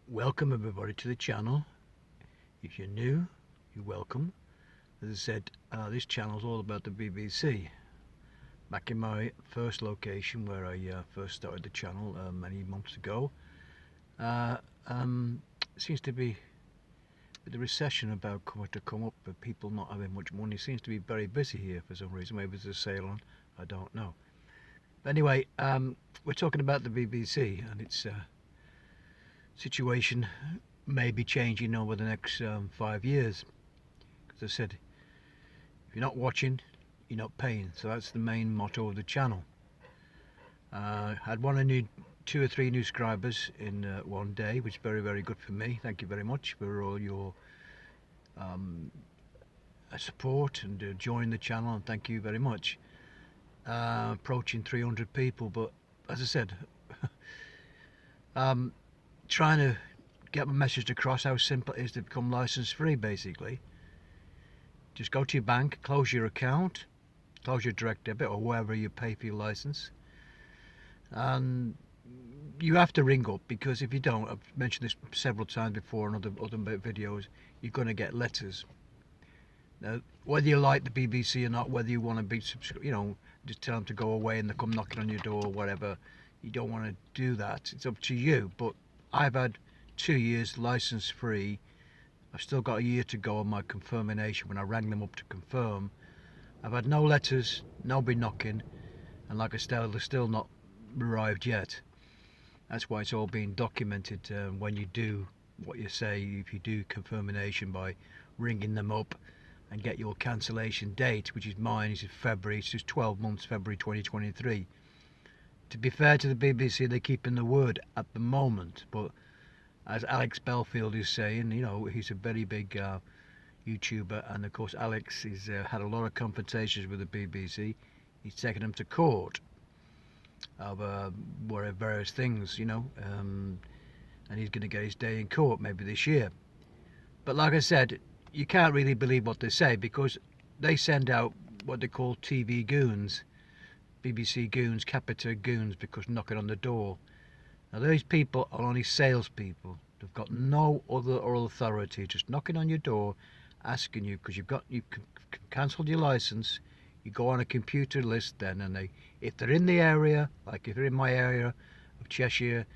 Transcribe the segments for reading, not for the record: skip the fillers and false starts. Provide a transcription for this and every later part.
Welcome everybody to the channel. If you're new, you're welcome. As I said, this channel is all about the BBC. Back in my first location where I first started the channel many months ago, uh, seems to be with the recession about to come up, but people not having much money, seems to be very busy here for some reason. Maybe there's a sale on, I don't know. But anyway, we're talking about the BBC and its situation may be changing over the next 5 years. Because I said, if you're not watching, you're not paying. So that's the main motto of the channel. Had two or three new subscribers in one day, which is very, very good for me. Thank you very much for all your support and joining the channel, and thank you very much. Approaching 300 people, but as I said, trying to get my message across how simple it is to become license free. Basically, just go to your bank, close your account, close your direct debit or wherever you pay for your license, and you have to ring up, because if you don't, I've mentioned this several times before in other videos, you're going to get letters. Now, whether you like the BBC or not, whether you want to be just tell them to go away and they come knocking on your door or whatever, you don't want to do that. It's up to you. But I've had 2 years license free. I've still got a year to go on my confirmation when I rang them up to confirm. I've had no letters, nobody knocking, and like I said, they're still not arrived yet. That's why it's all being documented when you do what you say, if you do confirmation by ringing them up and get your cancellation date, which is mine, is in February. It's just 12 months, February 2023. To be fair to the BBC, they're keeping the word at the moment, but as Alex Belfield is saying, he's a very big YouTuber, and of course Alex has had a lot of confrontations with the BBC. He's taken them to court over various things, and he's going to get his day in court maybe this year. But like I said, you can't really believe what they say, because they send out what they call TV goons, BBC goons, Capita goons, because knocking on the door. Now those people are only salespeople. They've got no other authority, just knocking on your door, asking you, because you've cancelled your license. You go on a computer list then, and if they're in the area, like if they're in my area of Cheshire,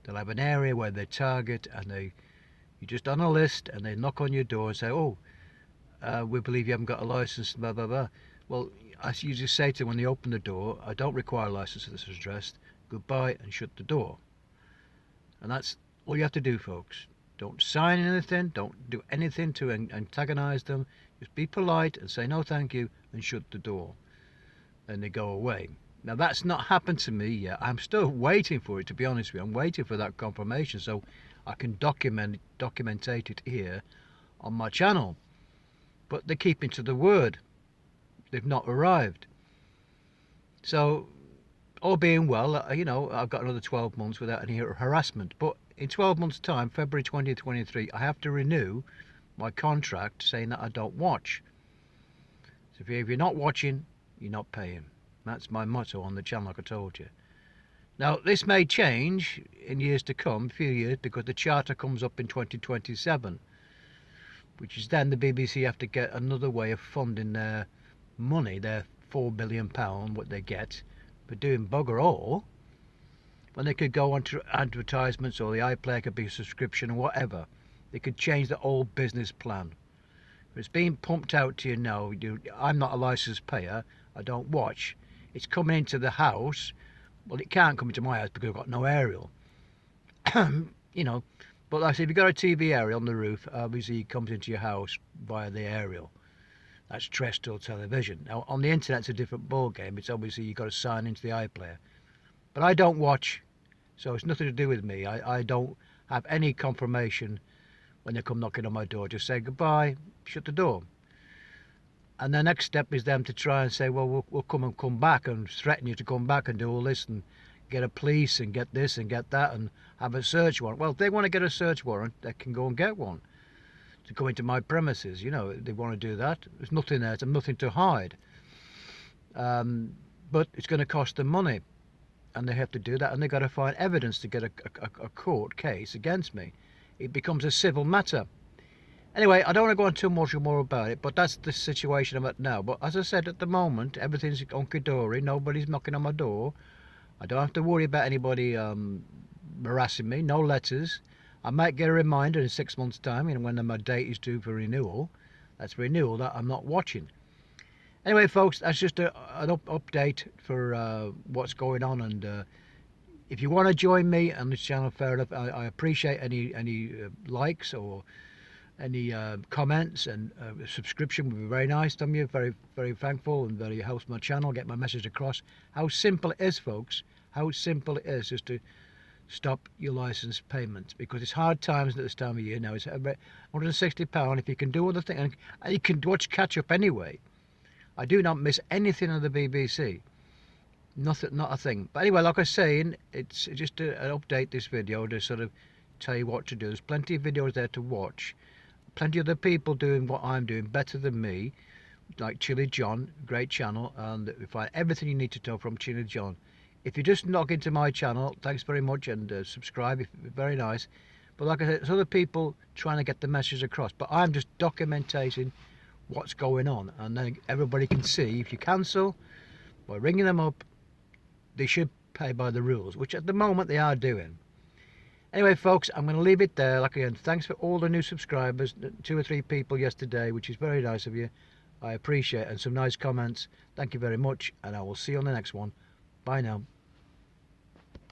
they'll have an area where they target, and you're just on a list, and they knock on your door and say, we believe you haven't got a license, blah blah blah. Well, as you just say to them when they open the door, I don't require a license at this address, goodbye, and shut the door. And that's all you have to do, folks. Don't sign anything, don't do anything to antagonize them. Just be polite and say no thank you and shut the door. Then they go away. Now that's not happened to me yet. I'm still waiting for it, to be honest with you. I'm waiting for that confirmation so I can documentate it here on my channel. But they're keeping to the word. They've not arrived. So all being well, I've got another 12 months without any harassment. But in 12 months' time, February 2023, I have to renew my contract saying that I don't watch. So if you're not watching, you're not paying. That's my motto on the channel, like I told you. Now, this may change in years to come, a few years, because the charter comes up in 2027, which is then the BBC have to get another way of funding their money, their £4 billion, what they get for doing bugger all, when they could go on to advertisements, or the iPlayer could be a subscription or whatever. They could change the whole business plan. It's being pumped out to you now. I'm not a licensed payer, I don't watch. It's coming into the house. Well, it can't come into my house because I've got no aerial. But like I said, if you've got a TV aerial on the roof, obviously it comes into your house via the aerial. That's terrestrial television. Now on the internet it's a different ball game. It's obviously you've got to sign into the iPlayer. But I don't watch, so it's nothing to do with me. I don't have any confirmation when they come knocking on my door. Just say goodbye, shut the door. And the next step is them to try and say, well, we'll come back, and threaten you to come back and do all this and get a police and get this and get that and have a search warrant. Well, if they want to get a search warrant, they can go and get one to come into my premises. They want to do that. There's nothing there, there's nothing to hide. But it's going to cost them money. and they have to do that, and they've got to find evidence to get a court case against me. It becomes a civil matter. Anyway, I don't want to go on too much more about it, but that's the situation I'm at now. But as I said, at the moment, everything's hunky-dory. Nobody's knocking on my door. I don't have to worry about anybody harassing me. No letters. I might get a reminder in 6 months' time, when my date is due for renewal. That's renewal that I'm not watching. Anyway, folks, that's just an update for what's going on. And if you want to join me on this channel, fair enough. I appreciate any likes or any comments, and subscription would be very nice from you. Very, very thankful, and very helps my channel get my message across. How simple it is, folks. How simple it is just to stop your license payments, because it's hard times at this time of year now. It's about £160 if you can do other things, and you can watch catch up anyway. I do not miss anything on the BBC. Nothing, not a thing. But anyway, like I was saying, it's just an update, this video, to sort of tell you what to do. There's plenty of videos there to watch. Plenty of other people doing what I'm doing better than me, like Chili John, great channel, and you find everything you need to know from Chili John. If you just log into my channel, thanks very much, and subscribe, very nice. But like I said, there's other people trying to get the message across, but I'm just documenting what's going on, and then everybody can see. If you cancel by ringing them up, they should pay by the rules, which at the moment they are doing. Anyway, folks, I'm going to leave it there. Like again, thanks for all the new subscribers, 2 or 3 people yesterday, which is very nice of you. I appreciate it, and some nice comments. Thank you very much, and I will see you on the next one. Bye now.